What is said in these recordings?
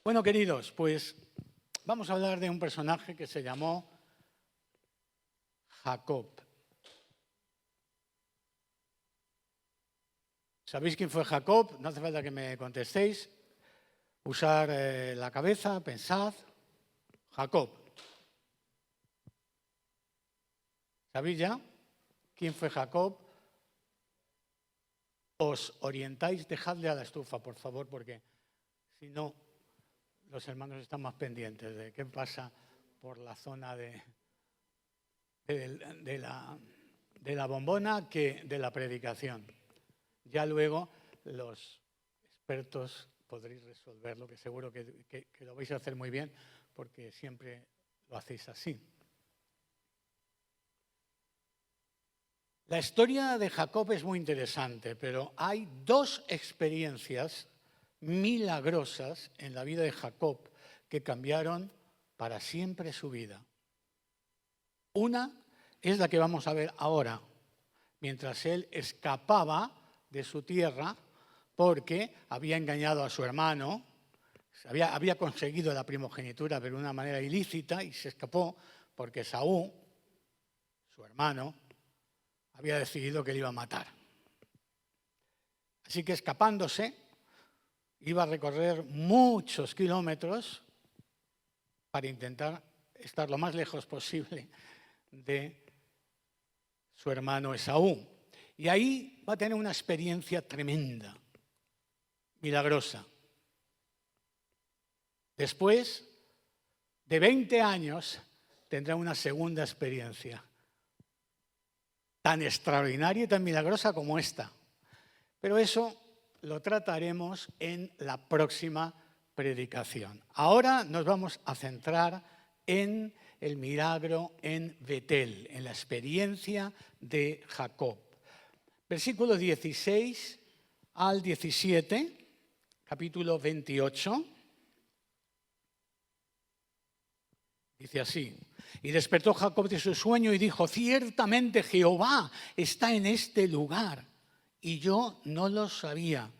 Bueno, queridos, pues vamos a hablar de un personaje que se llamó Jacob. ¿Sabéis quién fue Jacob? No hace falta que me contestéis. Usar la cabeza, pensad. Jacob. ¿Sabéis ya quién fue Jacob? Os orientáis, dejadle a la estufa, por favor, porque si no, los hermanos están más pendientes de qué pasa por la zona de la bombona que de la predicación. Ya luego los expertos podréis resolverlo, que seguro que lo vais a hacer muy bien, porque siempre lo hacéis así. La historia de Jacob es muy interesante, pero hay dos experiencias milagrosas en la vida de Jacob que cambiaron para siempre su vida. Una es la que vamos a ver ahora, mientras él escapaba de su tierra porque había engañado a su hermano, había conseguido la primogenitura pero de una manera ilícita y se escapó porque Saúl, su hermano, había decidido que le iba a matar. Así que escapándose, iba a recorrer muchos kilómetros para intentar estar lo más lejos posible de su hermano Esaú. Y ahí va a tener una experiencia tremenda, milagrosa. Después de 20 años tendrá una segunda experiencia, tan extraordinaria y tan milagrosa como esta. Pero eso lo trataremos en la próxima predicación. Ahora nos vamos a centrar en el milagro en Betel, en la experiencia de Jacob. Versículo 16 al 17, capítulo 28. Dice así: y despertó Jacob de su sueño y dijo: ciertamente Jehová está en este lugar, y yo no lo sabía.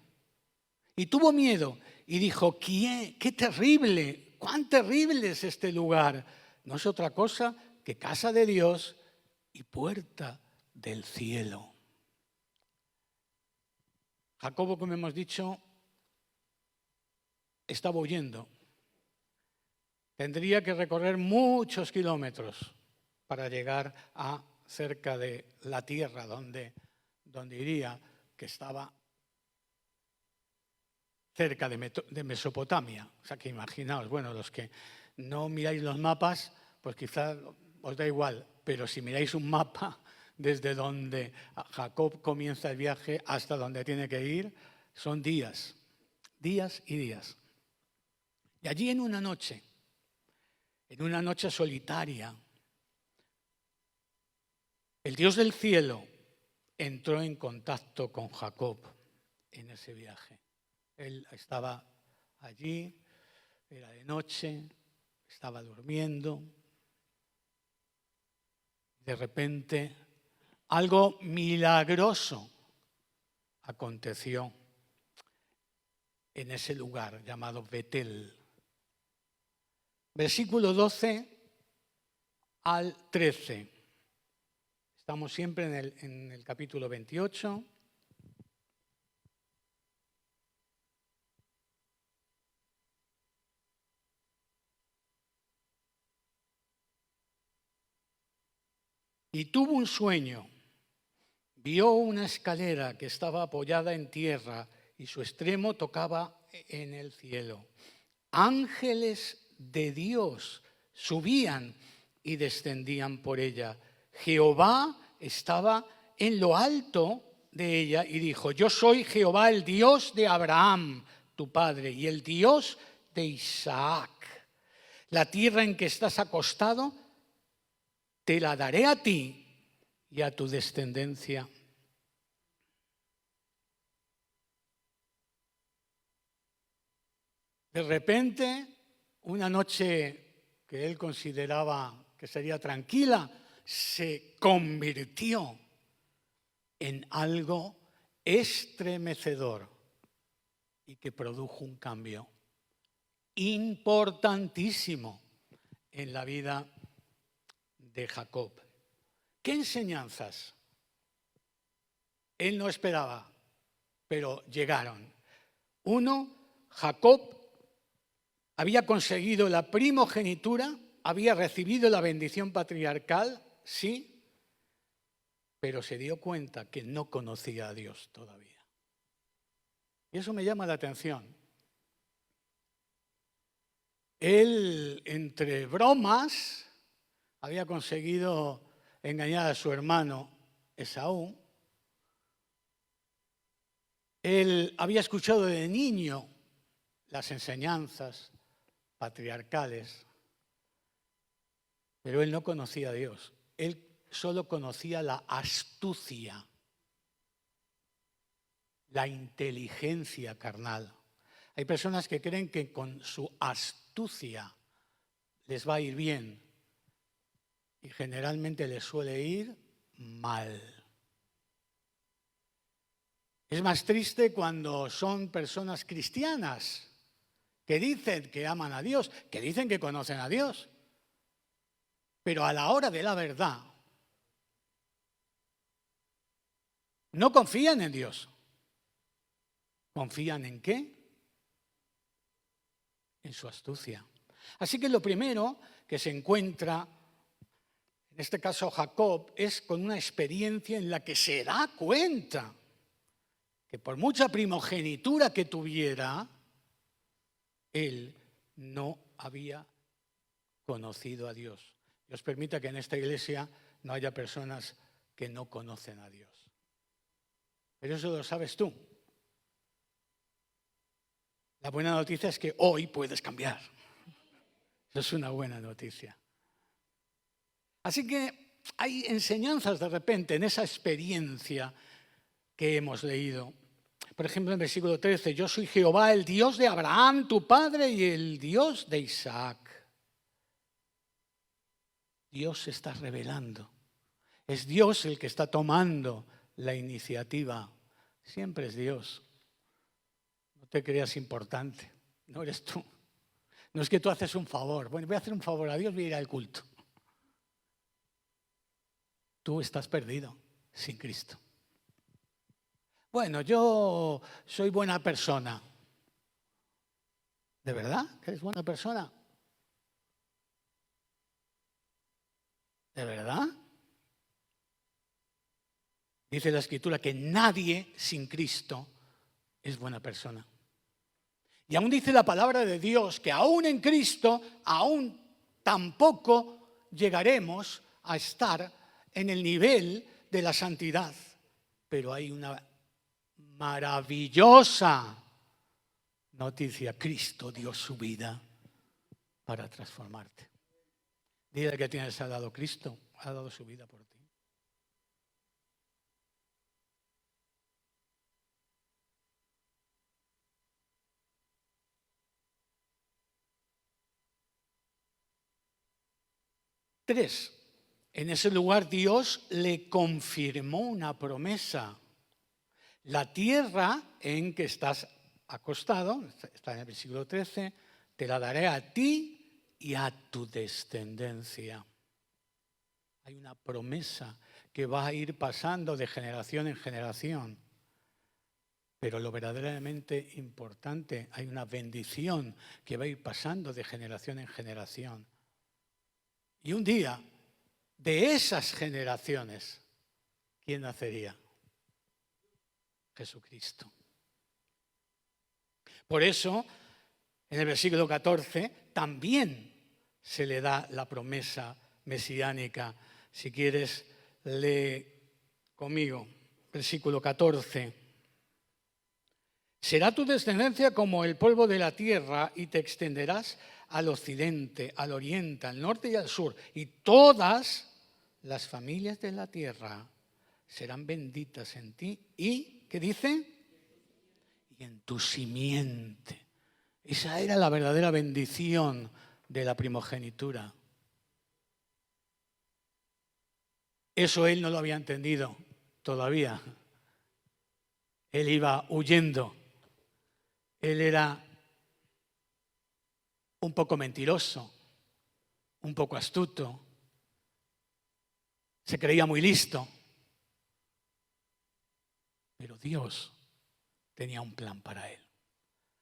Y tuvo miedo y dijo: qué terrible, cuán terrible es este lugar. No es otra cosa que casa de Dios y puerta del cielo. Jacobo, como hemos dicho, estaba huyendo. Tendría que recorrer muchos kilómetros para llegar a cerca de la tierra donde iría, que estaba cerca de Mesopotamia. O sea que imaginaos, bueno, los que no miráis los mapas, pues quizás os da igual, pero si miráis un mapa desde donde Jacob comienza el viaje hasta donde tiene que ir, son días, días y días. Y allí en una noche solitaria, el Dios del cielo entró en contacto con Jacob en ese viaje. Él estaba allí, era de noche, estaba durmiendo. De repente, algo milagroso aconteció en ese lugar llamado Betel. Versículo 12 al 13. Estamos siempre en el capítulo 28. Y tuvo un sueño. Vio una escalera que estaba apoyada en tierra y su extremo tocaba en el cielo. Ángeles de Dios subían y descendían por ella. Jehová estaba en lo alto de ella y dijo: yo soy Jehová, el Dios de Abraham, tu padre, y el Dios de Isaac. La tierra en que estás acostado te la daré a ti y a tu descendencia. De repente, una noche que él consideraba que sería tranquila, se convirtió en algo estremecedor y que produjo un cambio importantísimo en la vida de Jacob. ¿Qué enseñanzas? Él no esperaba, pero llegaron. Uno, Jacob había conseguido la primogenitura, había recibido la bendición patriarcal, sí, pero se dio cuenta que no conocía a Dios todavía. Y eso me llama la atención. Él, entre bromas, había conseguido engañar a su hermano Esaú. Él había escuchado de niño las enseñanzas patriarcales, pero él no conocía a Dios. Él solo conocía la astucia, la inteligencia carnal. Hay personas que creen que con su astucia les va a ir bien y generalmente les suele ir mal. Es más triste cuando son personas cristianas que dicen que aman a Dios, que dicen que conocen a Dios, pero a la hora de la verdad no confían en Dios. ¿Confían en qué? En su astucia. Así que lo primero que se encuentra, en este caso Jacob, es con una experiencia en la que se da cuenta que por mucha primogenitura que tuviera, él no había conocido a Dios. Dios permita que en esta iglesia no haya personas que no conocen a Dios. Pero eso lo sabes tú. La buena noticia es que hoy puedes cambiar. Eso es una buena noticia. Así que hay enseñanzas de repente en esa experiencia que hemos leído. Por ejemplo, en el versículo 13, yo soy Jehová, el Dios de Abraham, tu padre, y el Dios de Isaac. Dios se está revelando. Es Dios el que está tomando la iniciativa. Siempre es Dios. No te creas importante, no eres tú. No es que tú haces un favor. Bueno, voy a hacer un favor a Dios, voy a ir al culto. Tú estás perdido sin Cristo. Bueno, yo soy buena persona. ¿De verdad que eres buena persona? ¿De verdad? Dice la Escritura que nadie sin Cristo es buena persona. Y aún dice la palabra de Dios que aún en Cristo, aún tampoco llegaremos a estar en el nivel de la santidad. Pero hay una maravillosa noticia. Cristo dio su vida para transformarte. Dile que tienes al lado, Cristo ha dado su vida por ti. Tres, en ese lugar Dios le confirmó una promesa. La tierra en que estás acostado, está en el versículo 13, te la daré a ti y a tu descendencia. Hay una promesa que va a ir pasando de generación en generación. Pero lo verdaderamente importante, hay una bendición que va a ir pasando de generación en generación. Y un día, de esas generaciones, ¿quién nacería? Jesucristo. Por eso, en el versículo 14, también se le da la promesa mesiánica. Si quieres, lee conmigo. Versículo 14. Será tu descendencia como el polvo de la tierra y te extenderás al occidente, al oriente, al norte y al sur. Y todas las familias de la tierra serán benditas en ti. ¿Y qué dice? Y en tu simiente. Esa era la verdadera bendición de la primogenitura. Eso él no lo había entendido todavía. Él iba huyendo. Él era un poco mentiroso, un poco astuto, se creía muy listo. Pero Dios tenía un plan para él.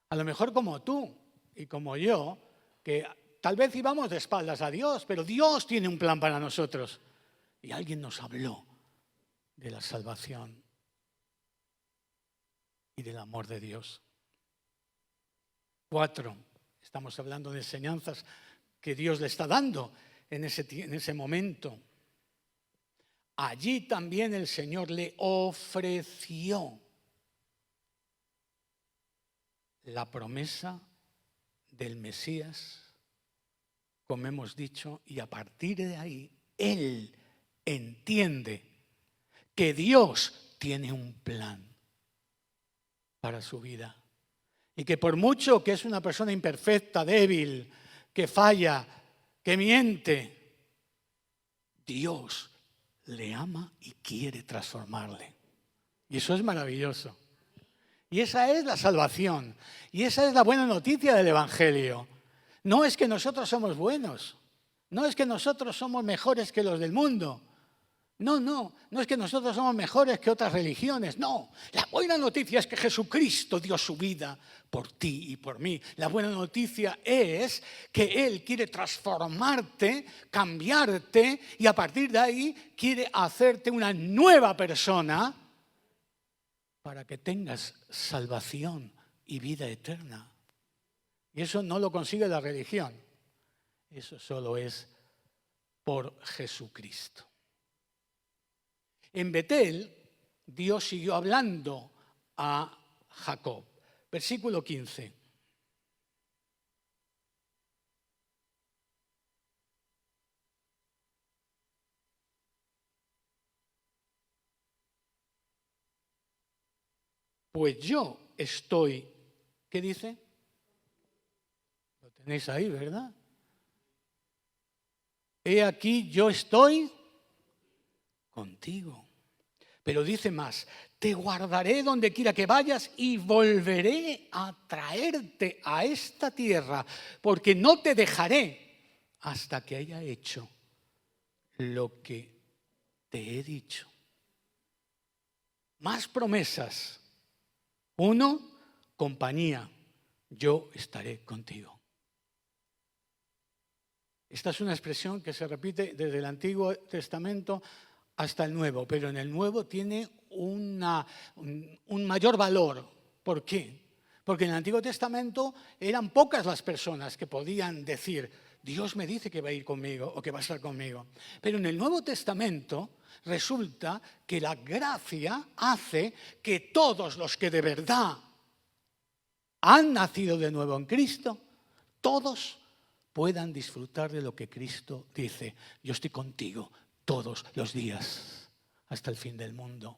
A lo mejor como tú y como yo, que tal vez íbamos de espaldas a Dios, pero Dios tiene un plan para nosotros. Y alguien nos habló de la salvación y del amor de Dios. 4. Estamos hablando de enseñanzas que Dios le está dando en ese momento. Allí también el Señor le ofreció la promesa del Mesías, como hemos dicho, y a partir de ahí él entiende que Dios tiene un plan para su vida y que por mucho que es una persona imperfecta, débil, que falla, que miente, Dios le ama y quiere transformarle. Y eso es maravilloso. Y esa es la salvación. Y esa es la buena noticia del Evangelio. No es que nosotros somos buenos. No es que nosotros somos mejores que los del mundo. No es que nosotros somos mejores que otras religiones. No, la buena noticia es que Jesucristo dio su vida por ti y por mí. La buena noticia es que Él quiere transformarte, cambiarte y a partir de ahí quiere hacerte una nueva persona para que tengas salvación y vida eterna. Y eso no lo consigue la religión. Eso solo es por Jesucristo. En Betel, Dios siguió hablando a Jacob. Versículo 15. Pues yo estoy, ¿qué dice? Lo tenéis ahí, ¿verdad? He aquí, yo estoy contigo. Pero dice más, te guardaré donde quiera que vayas y volveré a traerte a esta tierra, porque no te dejaré hasta que haya hecho lo que te he dicho. Más promesas. 1, compañía, yo estaré contigo. Esta es una expresión que se repite desde el Antiguo Testamento hasta el Nuevo, pero en el Nuevo tiene un mayor valor. ¿Por qué? Porque en el Antiguo Testamento eran pocas las personas que podían decir, Dios me dice que va a ir conmigo o que va a estar conmigo. Pero en el Nuevo Testamento resulta que la gracia hace que todos los que de verdad han nacido de nuevo en Cristo, todos puedan disfrutar de lo que Cristo dice. Yo estoy contigo todos los días hasta el fin del mundo.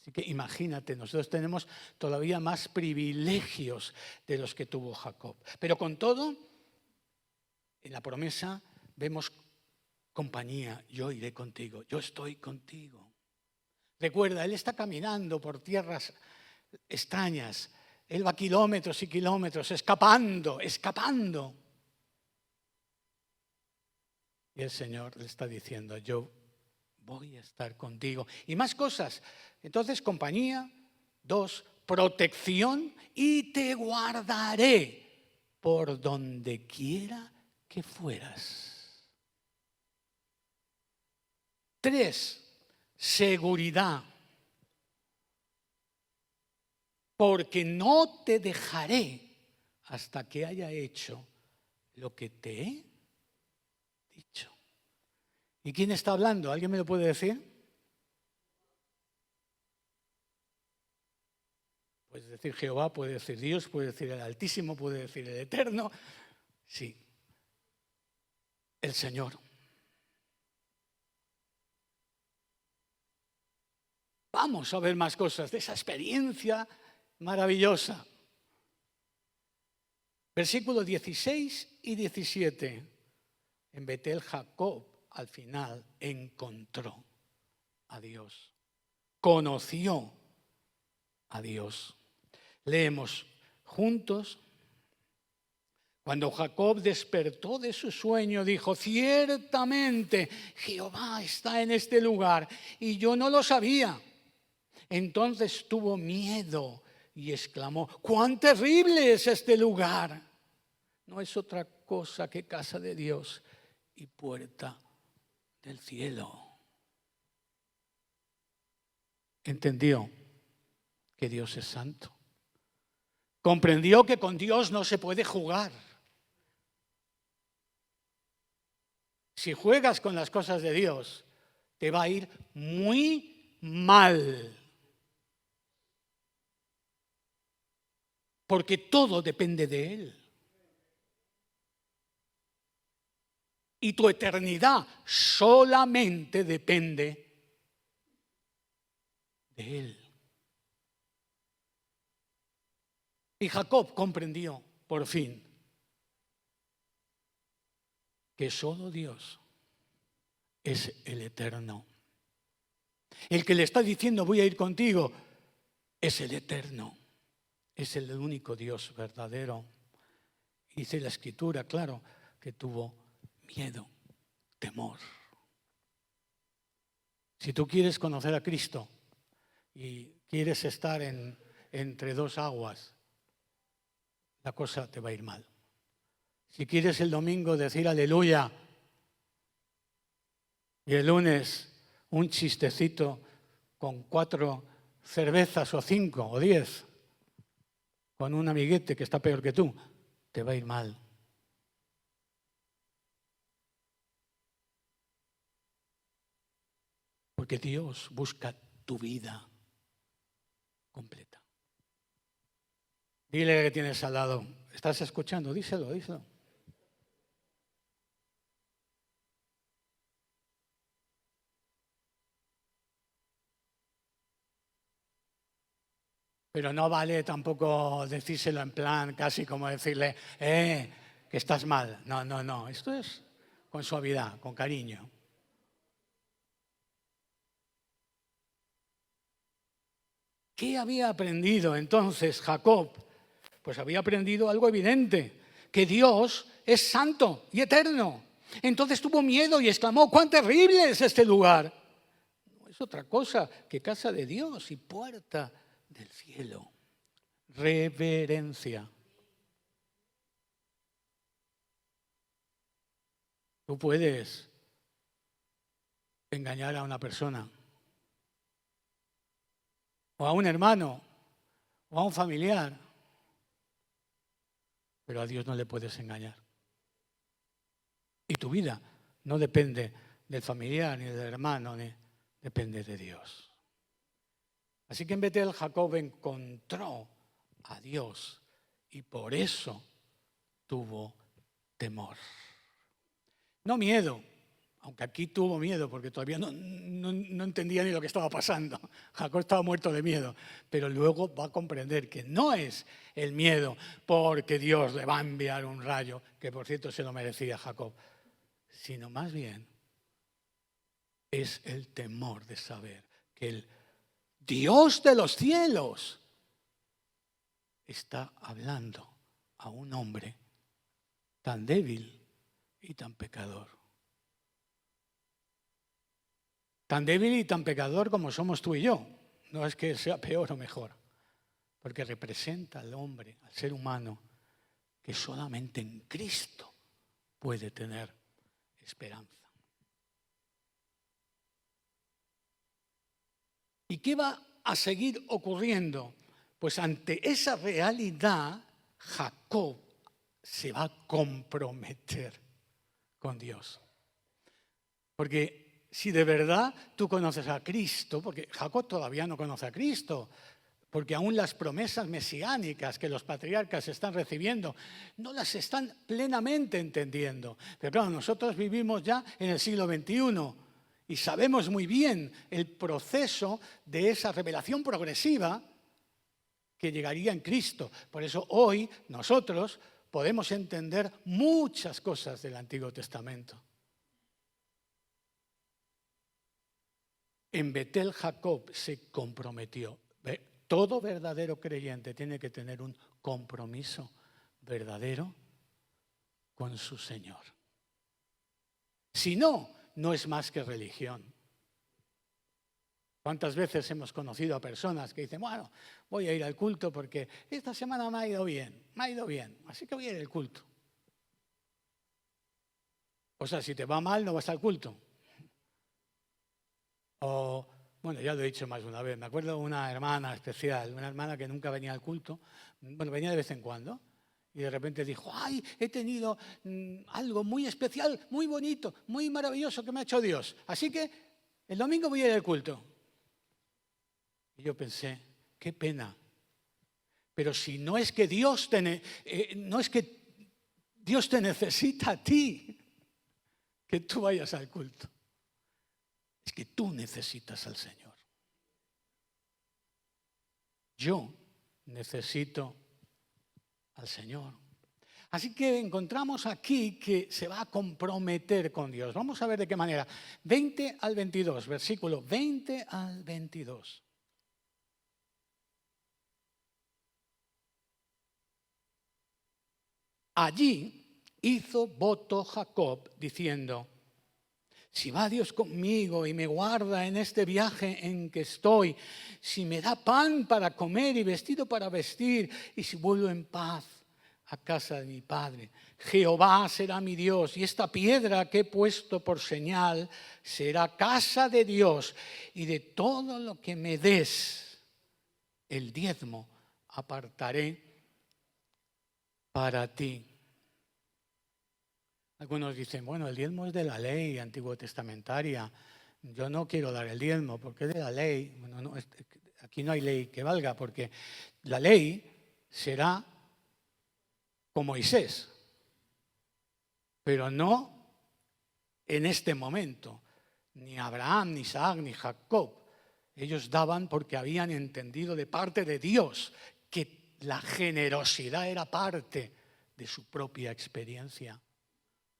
Así que imagínate, nosotros tenemos todavía más privilegios de los que tuvo Jacob. Pero con todo, en la promesa vemos compañía, yo iré contigo, yo estoy contigo. Recuerda, él está caminando por tierras extrañas, él va kilómetros y kilómetros, escapando. Y el Señor le está diciendo, yo voy a estar contigo. Y más cosas. Entonces, compañía. 2, protección. Y te guardaré por donde quiera que fueras. 3, seguridad. Porque no te dejaré hasta que haya hecho lo que te he dicho. ¿Y quién está hablando? ¿Alguien me lo puede decir? Puede decir Jehová, puede decir Dios, puede decir el Altísimo, puede decir el Eterno. Sí, el Señor. Vamos a ver más cosas de esa experiencia maravillosa. Versículos 16 y 17. En Betel, Jacob al final encontró a Dios, conoció a Dios. Leemos juntos. Cuando Jacob despertó de su sueño, dijo: ciertamente Jehová está en este lugar y yo no lo sabía. Entonces tuvo miedo y exclamó: ¡cuán terrible es este lugar! No es otra cosa que casa de Dios y puerta del cielo. Entendió que Dios es santo. Comprendió que con Dios no se puede jugar. Si juegas con las cosas de Dios, te va a ir muy mal. Porque todo depende de Él. Y tu eternidad solamente depende de Él. Y Jacob comprendió, por fin, que solo Dios es el eterno. El que le está diciendo: voy a ir contigo, es el eterno. Es el único Dios verdadero. Dice la Escritura, claro, que tuvo miedo, temor. Si tú quieres conocer a Cristo y quieres estar entre dos aguas, la cosa te va a ir mal. Si quieres el domingo decir aleluya y el lunes un chistecito con 4 cervezas o 5 o 10 con un amiguete que está peor que tú, te va a ir mal. Porque Dios busca tu vida completa. Dile que tienes al lado: ¿estás escuchando? Díselo, díselo. Pero no vale tampoco decírselo en plan casi como decirle que estás mal. No, no, no. Esto es con suavidad, con cariño. ¿Qué había aprendido entonces Jacob? Pues había aprendido algo evidente, que Dios es santo y eterno. Entonces tuvo miedo y exclamó: ¡cuán terrible es este lugar! No es otra cosa que casa de Dios y puerta del cielo. Reverencia. Tú puedes engañar a una persona, o a un hermano, o a un familiar, pero a Dios no le puedes engañar. Y tu vida no depende del familiar ni del hermano, depende de Dios. Así que en Betel Jacob encontró a Dios y por eso tuvo temor. No miedo, aunque aquí tuvo miedo porque todavía no entendía ni lo que estaba pasando. Jacob estaba muerto de miedo, pero luego va a comprender que no es el miedo porque Dios le va a enviar un rayo, que por cierto se lo merecía Jacob, sino más bien es el temor de saber que el Dios de los cielos está hablando a un hombre tan débil y tan pecador. Tan débil y tan pecador como somos tú y yo. No es que sea peor o mejor, porque representa al hombre, al ser humano, que solamente en Cristo puede tener esperanza. ¿Y qué va a seguir ocurriendo? Pues ante esa realidad, Jacob se va a comprometer con Dios. Porque si de verdad tú conoces a Cristo, porque Jacob todavía no conoce a Cristo, porque aún las promesas mesiánicas que los patriarcas están recibiendo no las están plenamente entendiendo. Pero claro, nosotros vivimos ya en el siglo XXI y sabemos muy bien el proceso de esa revelación progresiva que llegaría en Cristo. Por eso hoy nosotros podemos entender muchas cosas del Antiguo Testamento. En Betel Jacob se comprometió. Todo verdadero creyente tiene que tener un compromiso verdadero con su Señor. Si no, no es más que religión. ¿Cuántas veces hemos conocido a personas que dicen, bueno, voy a ir al culto porque esta semana me ha ido bien, así que voy a ir al culto? O sea, si te va mal, no vas al culto. O, bueno, ya lo he dicho más de una vez, me acuerdo de una hermana especial, una hermana que nunca venía al culto, bueno, venía de vez en cuando, y de repente dijo, ¡ay, he tenido algo muy especial, muy bonito, muy maravilloso que me ha hecho Dios! Así que el domingo voy a ir al culto. Y yo pensé, qué pena. Pero si no es que Dios Dios te necesita a ti, que tú vayas al culto. Es que tú necesitas al Señor. Yo necesito al Señor. Así que encontramos aquí que se va a comprometer con Dios. Vamos a ver de qué manera. 20 al 22, versículo 20 al 22. Allí hizo voto Jacob diciendo, si va Dios conmigo y me guarda en este viaje en que estoy, si me da pan para comer y vestido para vestir, y si vuelvo en paz a casa de mi padre, Jehová será mi Dios, y esta piedra que he puesto por señal será casa de Dios, y de todo lo que me des, el diezmo apartaré para ti. Algunos dicen, bueno, el diezmo es de la ley antiguo testamentaria. Yo no quiero dar el diezmo porque es de la ley. Bueno, no, aquí no hay ley que valga porque la ley será con Moisés, pero no en este momento. Ni Abraham, ni Isaac, ni Jacob. Ellos daban porque habían entendido de parte de Dios que la generosidad era parte de su propia experiencia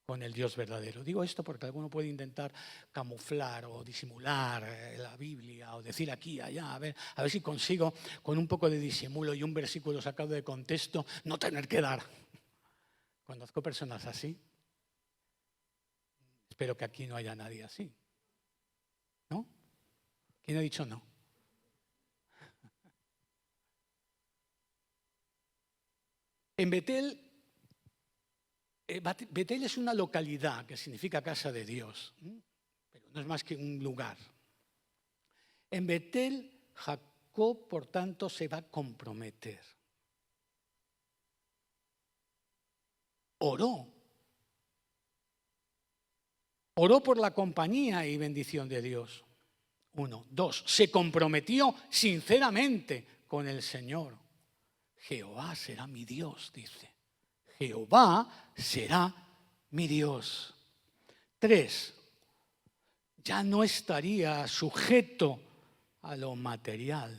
con el Dios verdadero. Digo esto porque alguno puede intentar camuflar o disimular la Biblia o decir aquí y allá, a ver si consigo con un poco de disimulo y un versículo sacado de contexto no tener que dar. Conozco personas así. Espero que aquí no haya nadie así. ¿No? ¿Quién ha dicho no? En Betel es una localidad que significa casa de Dios, pero no es más que un lugar. En Betel, Jacob, por tanto, se va a comprometer. Oró por la compañía y bendición de Dios. 1. 2. Se comprometió sinceramente con el Señor. Jehová será mi Dios, dice. Jehová será mi Dios. 3. Ya no estaría sujeto a lo material.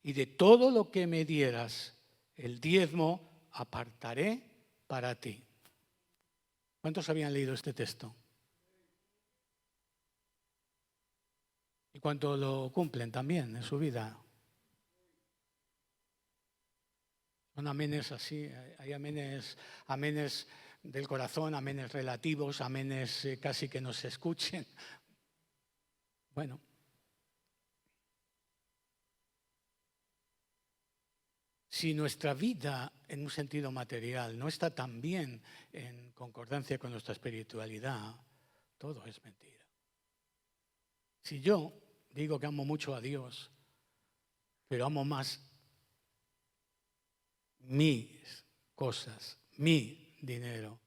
Y de todo lo que me dieras, el diezmo apartaré para ti. ¿Cuántos habían leído este texto? ¿Y cuánto lo cumplen también en su vida? Son amenes así, hay amenes del corazón, amenes relativos, amenes casi que no se escuchen. Bueno. Si nuestra vida en un sentido material no está tan bien en concordancia con nuestra espiritualidad, todo es mentira. Si yo digo que amo mucho a Dios, pero amo más mis cosas, mi dinero,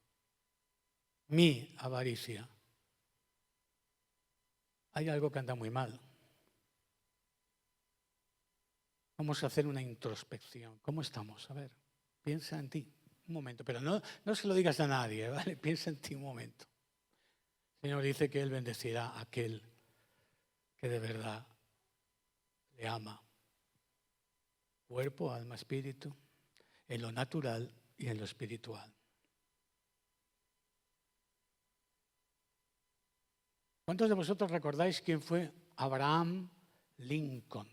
mi avaricia, hay algo que anda muy mal. Vamos a hacer una introspección. ¿Cómo estamos? A ver, piensa en ti un momento, pero no se lo digas a nadie, ¿vale? Piensa en ti un momento. El Señor dice que Él bendecirá a aquel que de verdad le ama. Cuerpo, alma, espíritu, en lo natural y en lo espiritual. ¿Cuántos de vosotros recordáis quién fue Abraham Lincoln?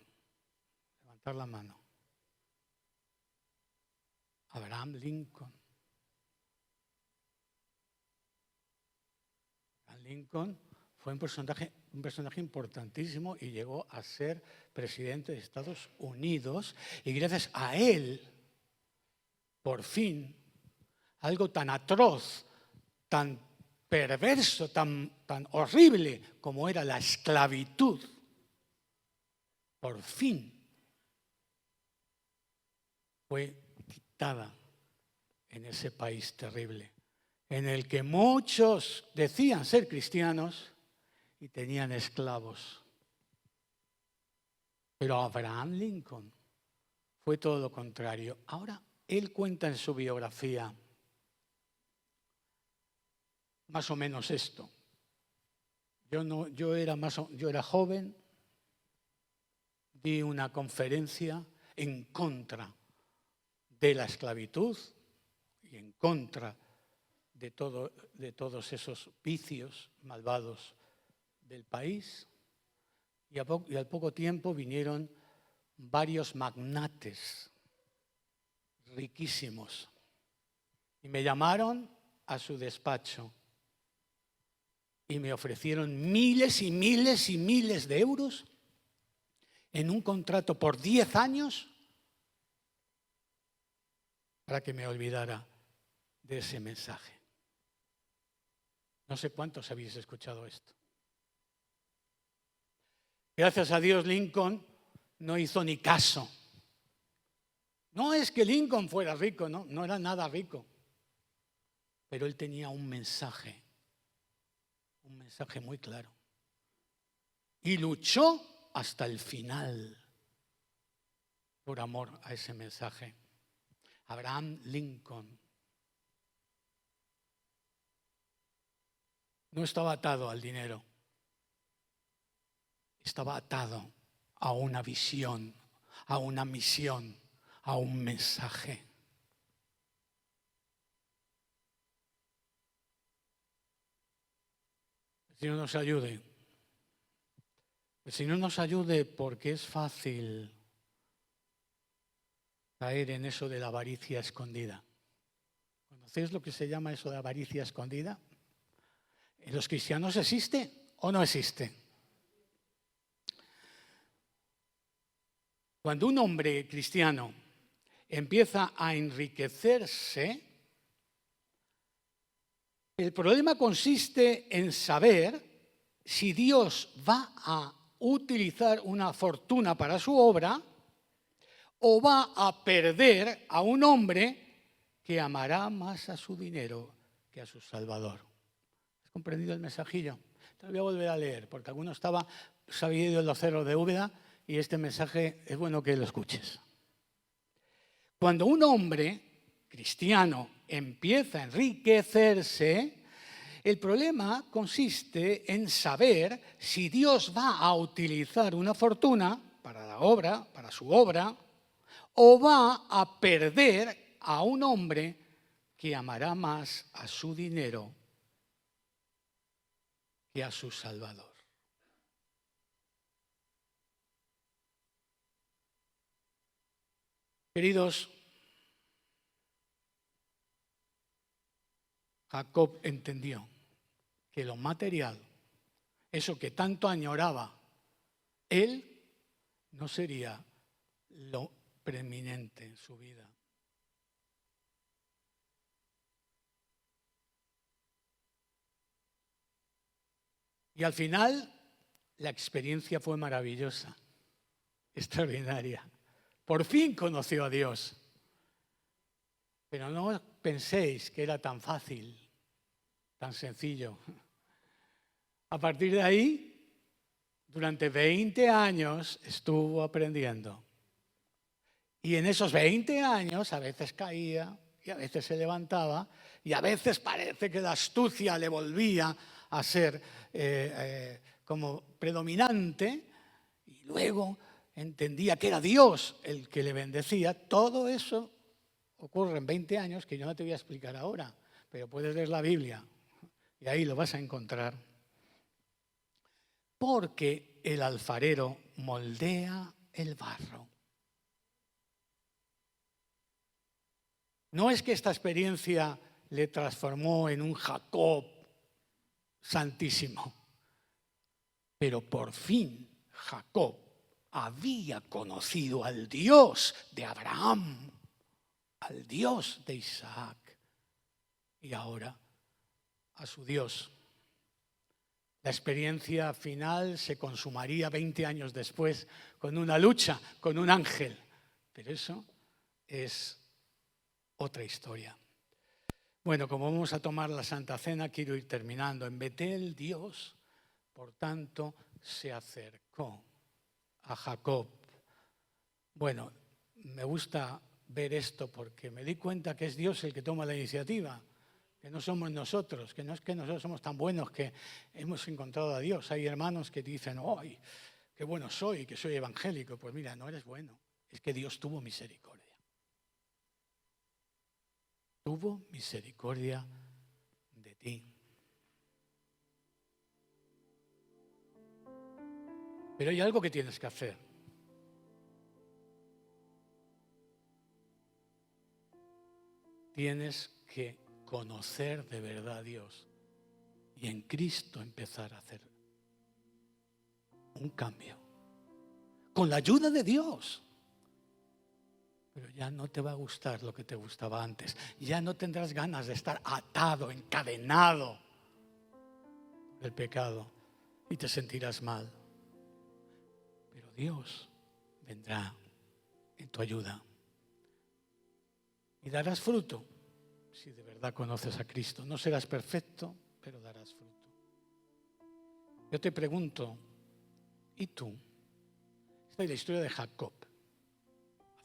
Levantar la mano. Abraham Lincoln. Lincoln fue un personaje importantísimo y llegó a ser presidente de Estados Unidos. Y gracias a él, por fin, algo tan atroz, tan perverso, tan horrible como era la esclavitud, por fin fue quitada en ese país terrible, en el que muchos decían ser cristianos y tenían esclavos. Pero Abraham Lincoln fue todo lo contrario. Ahora, él cuenta en su biografía más o menos esto. Yo era joven, di una conferencia en contra de la esclavitud y en contra de todos esos vicios malvados del país. Y al poco tiempo vinieron varios magnates riquísimos y me llamaron a su despacho y me ofrecieron miles y miles y miles de euros en un contrato por 10 años para que me olvidara de ese mensaje. No sé cuántos habéis escuchado esto. Gracias a Dios, Lincoln no hizo ni caso. No es que Lincoln fuera rico, no era nada rico. Pero él tenía un mensaje muy claro. Y luchó hasta el final por amor a ese mensaje. Abraham Lincoln no estaba atado al dinero, estaba atado a una visión, a una misión, a un mensaje. El Señor nos ayude. El Señor nos ayude porque es fácil caer en eso de la avaricia escondida. ¿Conocéis lo que se llama eso de avaricia escondida? ¿En los cristianos existe o no existe? Cuando un hombre cristiano empieza a enriquecerse, el problema consiste en saber si Dios va a utilizar una fortuna para su obra o va a perder a un hombre que amará más a su dinero que a su Salvador. ¿Has comprendido el mensajillo? Te lo voy a volver a leer porque alguno se había ido los ceros de Úbeda y este mensaje es bueno que lo escuches. Cuando un hombre cristiano empieza a enriquecerse, el problema consiste en saber si Dios va a utilizar una fortuna para la obra, para su obra, o va a perder a un hombre que amará más a su dinero que a su Salvador. Queridos, Jacob entendió que lo material, eso que tanto añoraba, él no sería lo preeminente en su vida. Y al final, la experiencia fue maravillosa, extraordinaria. Por fin conoció a Dios. Pero no penséis que era tan fácil, tan sencillo. A partir de ahí, durante 20 años estuvo aprendiendo. Y en esos 20 años a veces caía y a veces se levantaba y a veces parece que la astucia le volvía a ser como predominante y luego entendía que era Dios el que le bendecía. Todo eso ocurre en 20 años que yo no te voy a explicar ahora, pero puedes leer la Biblia y ahí lo vas a encontrar. Porque el alfarero moldea el barro. No es que esta experiencia le transformó en un Jacob santísimo. Pero por fin Jacob había conocido al Dios de Abraham, al Dios de Isaac y ahora a su Dios. La experiencia final se consumaría 20 años después con una lucha con un ángel, pero eso es otra historia. Bueno, como vamos a tomar la Santa Cena, quiero ir terminando. En Betel, Dios, por tanto, se acercó a Jacob. Bueno, me gusta ver esto porque me di cuenta que es Dios el que toma la iniciativa, que no somos nosotros, que no es que nosotros somos tan buenos que hemos encontrado a Dios. Hay hermanos que dicen, ¡ay, qué bueno soy, que soy evangélico! Pues mira, no eres bueno, es que Dios tuvo misericordia. Tuvo misericordia de ti. Pero hay algo que tienes que hacer. Tienes que conocer de verdad a Dios y en Cristo empezar a hacer un cambio. Con la ayuda de Dios. Pero ya no te va a gustar lo que te gustaba antes. Ya no tendrás ganas de estar atado, encadenado del pecado y te sentirás mal. Pero Dios vendrá en tu ayuda y darás fruto si de verdad conoces a Cristo. No serás perfecto, pero darás fruto. Yo te pregunto, ¿y tú? Esta es la historia de Jacob.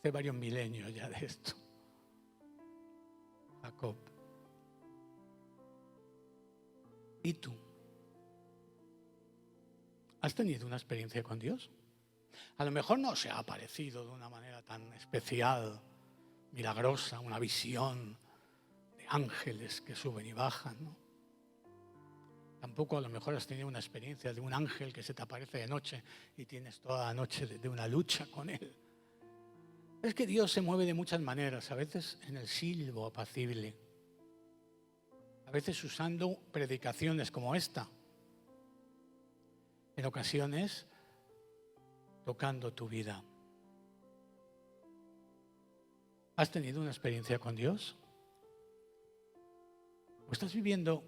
Hace varios milenios ya de esto. Jacob. ¿Y tú? ¿Has tenido una experiencia con Dios? A lo mejor no se ha aparecido de una manera tan especial, milagrosa, una visión de ángeles que suben y bajan, ¿no? Tampoco a lo mejor has tenido una experiencia de un ángel que se te aparece de noche y tienes toda la noche de una lucha con él. Es que Dios se mueve de muchas maneras, a veces en el silbo apacible, a veces usando predicaciones como esta, en ocasiones tocando tu vida. ¿Has tenido una experiencia con Dios? ¿O estás viviendo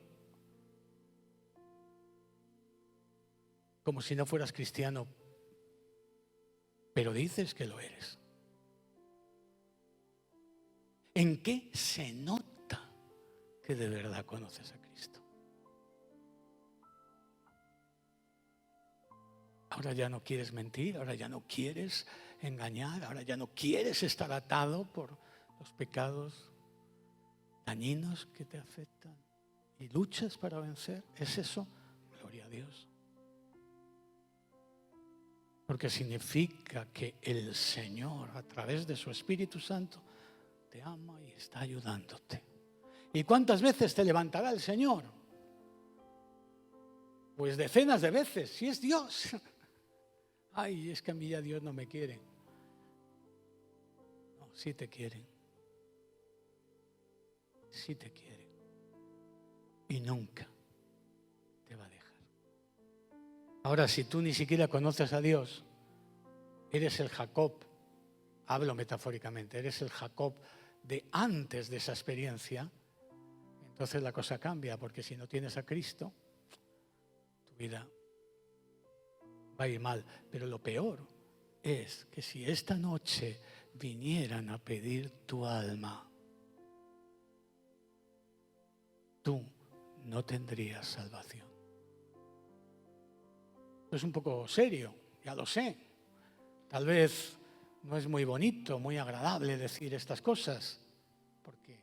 como si no fueras cristiano, pero dices que lo eres? ¿En qué se nota que de verdad conoces a Cristo? Ahora ya no quieres mentir, ahora ya no quieres engañar, ahora ya no quieres estar atado por los pecados dañinos que te afectan y luchas para vencer. ¿Es eso? Gloria a Dios. Porque significa que el Señor, a través de su Espíritu Santo, te ama y está ayudándote. ¿Y cuántas veces te levantará el Señor? Pues decenas de veces, si es Dios. Ay, es que a mí ya Dios no me quiere. No, sí te quiere. Sí te quiere. Y nunca te va a dejar. Ahora, si tú ni siquiera conoces a Dios, eres el Jacob, hablo metafóricamente, eres el Jacob de antes de esa experiencia, entonces la cosa cambia, porque si no tienes a Cristo, tu vida va a ir mal. Pero lo peor es que si esta noche vinieran a pedir tu alma, tú no tendrías salvación. Esto es un poco serio, ya lo sé. Tal vez no es muy bonito, muy agradable decir estas cosas, porque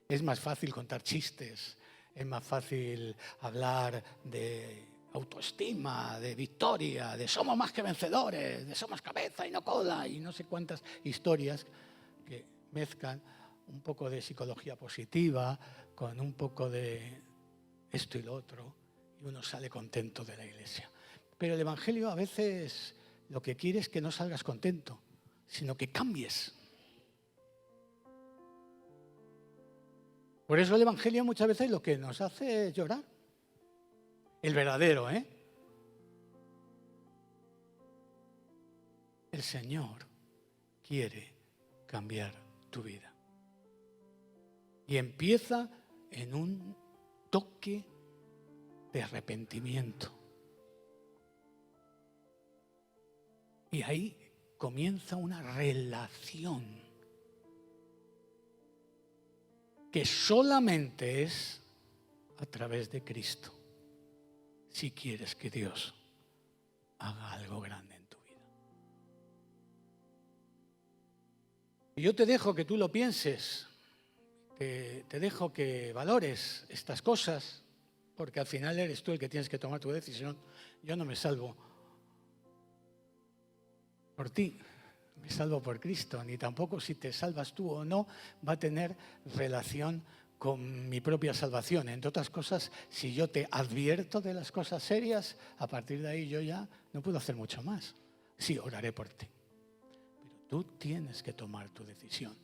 es más fácil contar chistes, es más fácil hablar de autoestima, de victoria, de somos más que vencedores, de somos cabeza y no cola, y no sé cuántas historias que mezclan un poco de psicología positiva con un poco de esto y lo otro, y uno sale contento de la iglesia. Pero el Evangelio a veces lo que quiere es que no salgas contento, sino que cambies. Por eso el Evangelio muchas veces lo que nos hace es llorar. el verdadero, ¿eh? El Señor quiere cambiar tu vida. Y empieza en un toque de arrepentimiento. Y ahí comienza una relación que solamente es a través de Cristo, si quieres que Dios haga algo grande en tu vida. Y yo te dejo que tú lo pienses, que te dejo que valores estas cosas, porque al final eres tú el que tienes que tomar tu decisión. Yo no me salvo por ti, me salvo por Cristo, ni tampoco si te salvas tú o no va a tener relación con mi propia salvación. Entre otras cosas, si yo te advierto de las cosas serias, a partir de ahí yo ya no puedo hacer mucho más. Sí, oraré por ti, pero tú tienes que tomar tu decisión.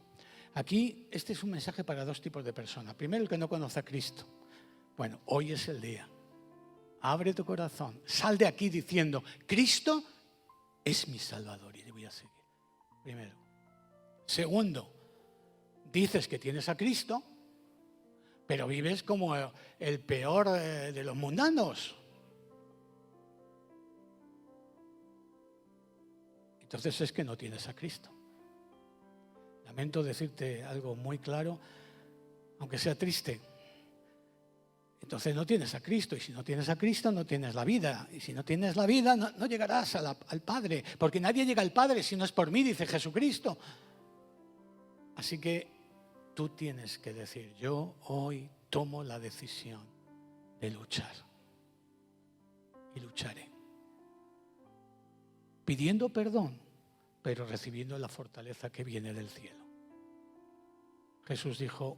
Aquí, este es un mensaje para dos tipos de personas. Primero, el que no conoce a Cristo. Bueno, hoy es el día. Abre tu corazón. Sal de aquí diciendo, Cristo es mi Salvador y le voy a seguir. Primero. Segundo, dices que tienes a Cristo, pero vives como el peor de los mundanos. Entonces es que no tienes a Cristo. Lamento decirte algo muy claro, aunque sea triste. Entonces no tienes a Cristo, y si no tienes a Cristo no tienes la vida, y si no tienes la vida no llegarás al Padre, porque nadie llega al Padre si no es por mí, dice Jesucristo. Así que tú tienes que decir, yo hoy tomo la decisión de luchar, y lucharé, pidiendo perdón, pero recibiendo la fortaleza que viene del cielo. Jesús dijo,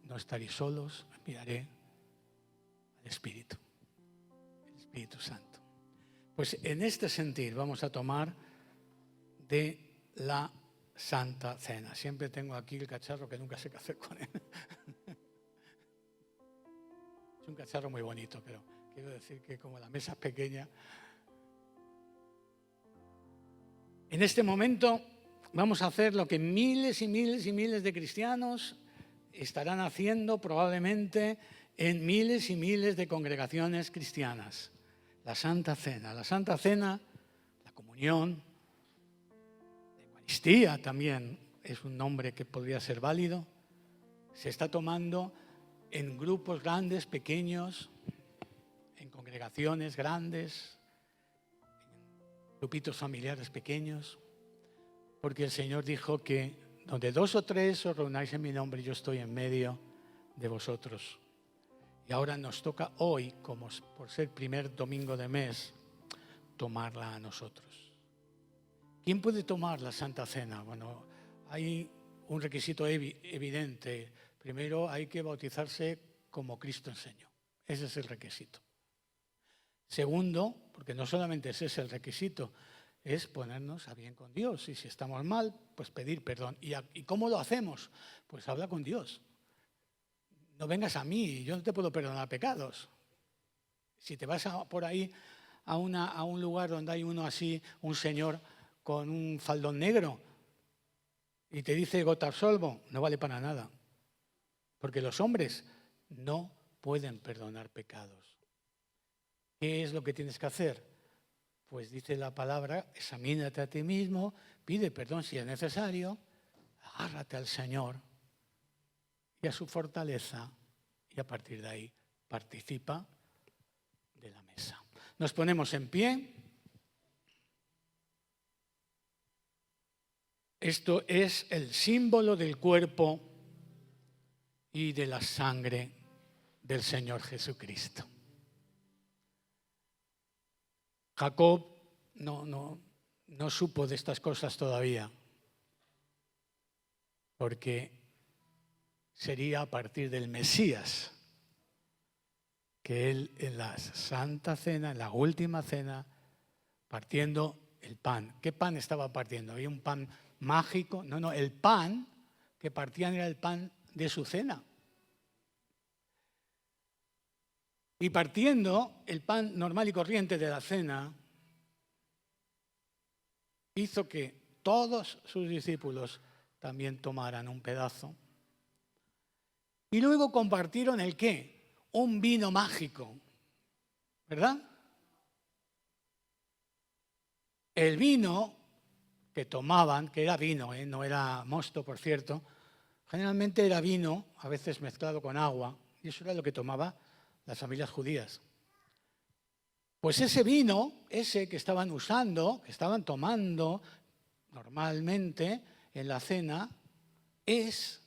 no estaréis solos, miraré al Espíritu, el Espíritu Santo. Pues en este sentir vamos a tomar de la Santa Cena. Siempre tengo aquí el cacharro que nunca sé qué hacer con él. Es un cacharro muy bonito, pero quiero decir que como la mesa es pequeña. En este momento vamos a hacer lo que miles y miles y miles de cristianos estarán haciendo probablemente en miles y miles de congregaciones cristianas. La Santa Cena. La Santa Cena, la comunión, la Eucaristía también es un nombre que podría ser válido. Se está tomando en grupos grandes, pequeños, en congregaciones grandes, en grupitos familiares pequeños, porque el Señor dijo que donde 2 o 3 os reunáis en mi nombre, yo estoy en medio de vosotros. Y ahora nos toca hoy, como por ser primer domingo de mes, tomarla a nosotros. ¿Quién puede tomar la Santa Cena? Bueno, hay un requisito evidente. Primero hay que bautizarse como Cristo enseñó. Ese es el requisito. Segundo, porque no solamente ese es el requisito, es ponernos a bien con Dios. Y si estamos mal, pues pedir perdón. ¿Y cómo lo hacemos? Pues habla con Dios. No vengas a mí, yo no te puedo perdonar pecados. Si te vas por ahí a un lugar donde hay uno así, un señor con un faldón negro, y te dice gota absolvo, no vale para nada. Porque los hombres no pueden perdonar pecados. ¿Qué es lo que tienes que hacer? Pues dice la palabra, examínate a ti mismo, pide perdón si es necesario, agárrate al Señor y a su fortaleza, y a partir de ahí participa de la mesa. Nos ponemos en pie. Esto es el símbolo del cuerpo y de la sangre del Señor Jesucristo. Jacob no supo de estas cosas todavía, porque sería a partir del Mesías que él en la Santa Cena, en la última cena, partiendo el pan. ¿Qué pan estaba partiendo? ¿Había un pan mágico? No, el pan que partían era el pan de su cena. Y partiendo el pan normal y corriente de la cena, hizo que todos sus discípulos también tomaran un pedazo. Y luego compartieron ¿el qué? Un vino mágico, ¿verdad? El vino que tomaban, que era vino, no era mosto, por cierto, generalmente era vino, a veces mezclado con agua, y eso era lo que tomaban las familias judías. Pues ese vino, ese que estaban usando, que estaban tomando normalmente en la cena, es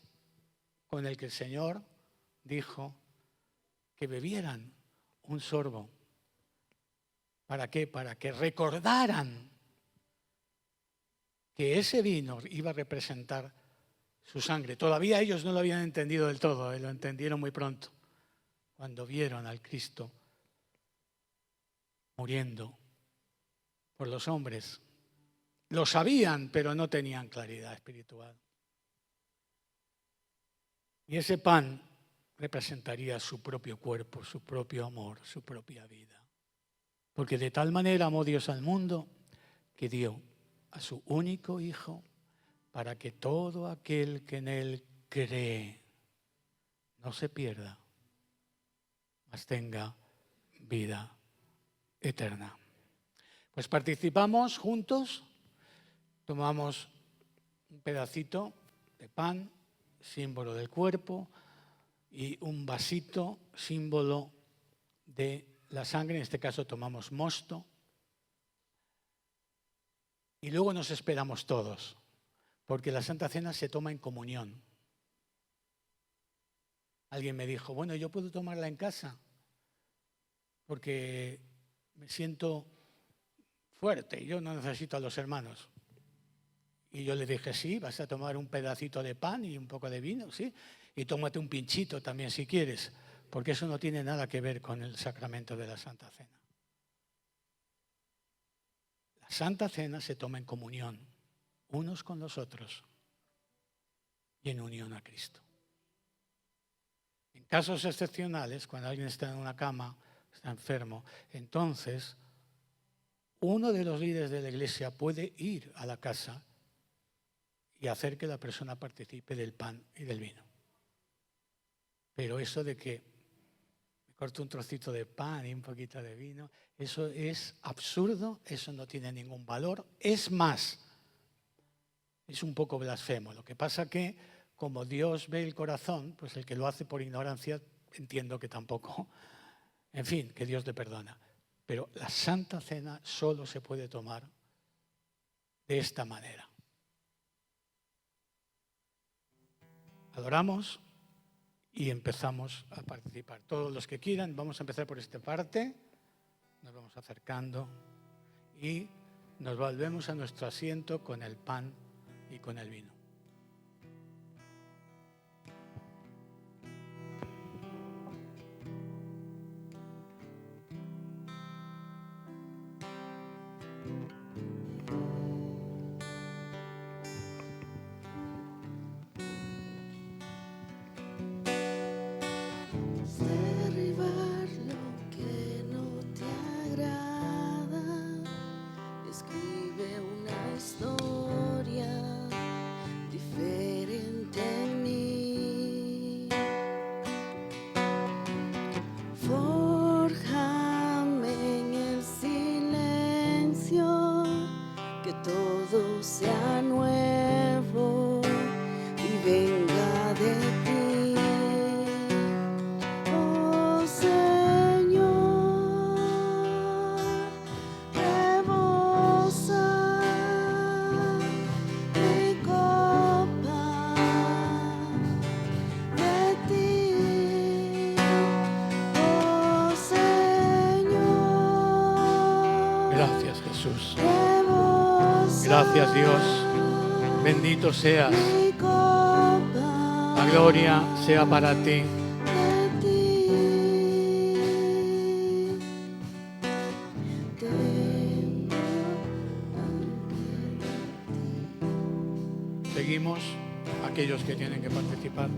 con el que el Señor dijo que bebieran un sorbo. ¿Para qué? Para que recordaran que ese vino iba a representar su sangre. Todavía ellos no lo habían entendido del todo, lo entendieron muy pronto, cuando vieron al Cristo muriendo por los hombres. Lo sabían, pero no tenían claridad espiritual. Y ese pan representaría su propio cuerpo, su propio amor, su propia vida. Porque de tal manera amó Dios al mundo que dio a su único Hijo para que todo aquel que en Él cree no se pierda, mas tenga vida eterna. Pues participamos juntos, tomamos un pedacito de pan, símbolo del cuerpo, y un vasito, símbolo de la sangre. En este caso tomamos mosto. Y luego nos esperamos todos, porque la Santa Cena se toma en comunión. Alguien me dijo, bueno, yo puedo tomarla en casa, porque me siento fuerte, yo no necesito a los hermanos. Y yo le dije, sí, vas a tomar un pedacito de pan y un poco de vino, sí, y tómate un pinchito también si quieres, porque eso no tiene nada que ver con el sacramento de la Santa Cena. La Santa Cena se toma en comunión, unos con los otros, y en unión a Cristo. En casos excepcionales, cuando alguien está en una cama, está enfermo, entonces uno de los líderes de la iglesia puede ir a la casa y hacer que la persona participe del pan y del vino. Pero eso de que me corto un trocito de pan y un poquito de vino, eso es absurdo, eso no tiene ningún valor. Es más, es un poco blasfemo. Lo que pasa que, como Dios ve el corazón, pues el que lo hace por ignorancia, entiendo que tampoco. En fin, que Dios le perdona. Pero la Santa Cena solo se puede tomar de esta manera. Adoramos y empezamos a participar. Todos los que quieran, vamos a empezar por esta parte. Nos vamos acercando y nos volvemos a nuestro asiento con el pan y con el vino. Derribar lo que no te agrada, escribe una historia diferente en mí. Fórjame en el silencio, que todo sea nuevo y venga de ti. Oh Señor, rebosa mi copa de ti. Oh Señor, Gracias, Jesús. rebosa Gracias, Dios. Bendito seas. mi copa La gloria sea para ti. de ti. Tengo Seguimos aquellos que tienen que participar.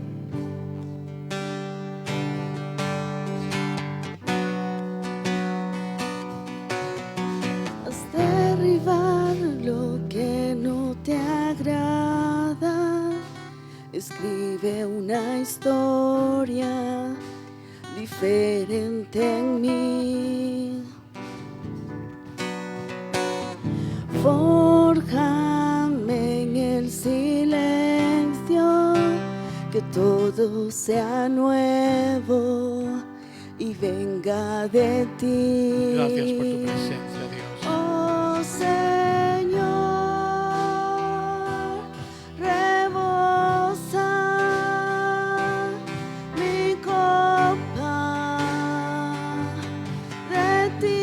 historia diferente en mí. Fórjame en el silencio, que todo sea nuevo y venga de ti. Gracias por tu presencia, Dios. Oh Señor, rebosa mi copa de ti.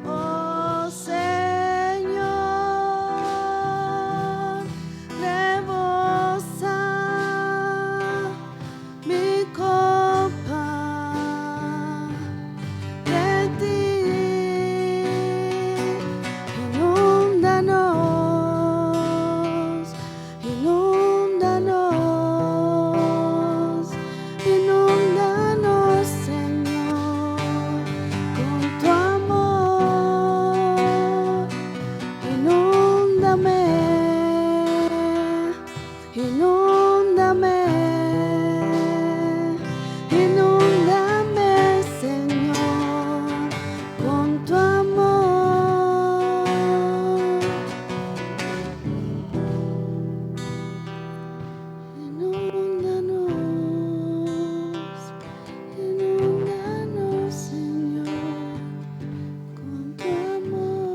Oh Señor, rebosa mi copa de ti. Inúndanos, inúndanos, inúndanos, Señor, con tu amor. Inúndame, inúndame, inúndame, Señor, con tu amor. Inúndanos, inúndanos, Señor, con tu amor.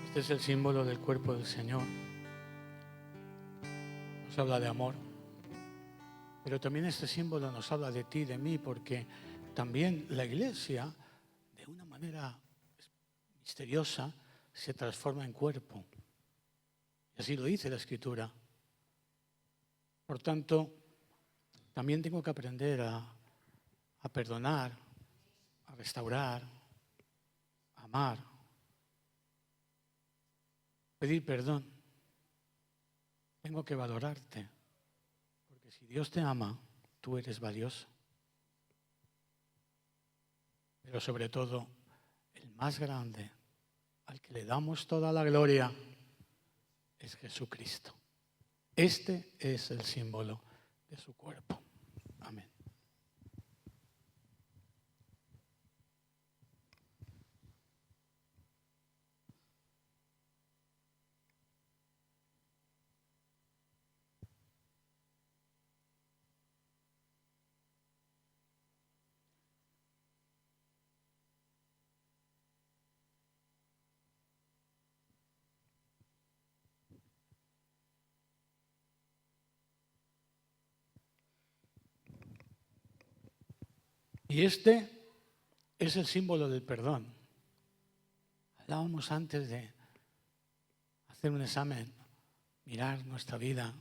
Este es el símbolo del cuerpo del Señor. Nos habla de amor. Pero también este símbolo nos habla de ti, de mí, porque también la iglesia, de una manera misteriosa, se transforma en cuerpo. Y así lo dice la Escritura. Por tanto, también tengo que aprender a perdonar, a restaurar, a amar, pedir perdón. Tengo que valorarte, porque si Dios te ama, tú eres valioso. Pero sobre todo, el más grande, al que le damos toda la gloria, es Jesucristo. Este es el símbolo de su cuerpo. Amén. Y este es el símbolo del perdón. Hablábamos antes de hacer un examen, mirar nuestra vida,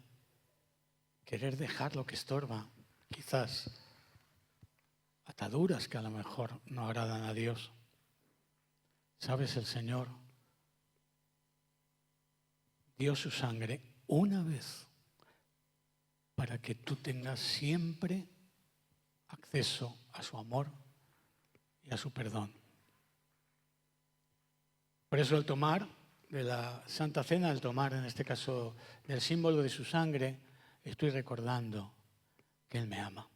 querer dejar lo que estorba, quizás ataduras que a lo mejor no agradan a Dios. ¿Sabes? El Señor dio su sangre una vez para que tú tengas siempre acceso a su amor y a su perdón. Por eso al tomar de la Santa Cena, al tomar en este caso del símbolo de su sangre, estoy recordando que Él me ama.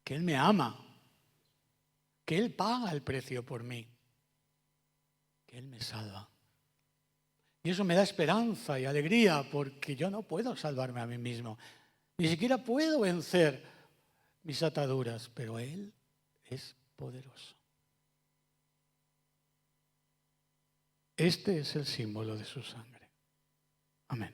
Que Él me ama. Que Él paga el precio por mí. Que Él me salva. Y eso me da esperanza y alegría porque yo no puedo salvarme a mí mismo. Ni siquiera puedo vencer mis ataduras, pero Él es poderoso. Este es el símbolo de su sangre. Amén.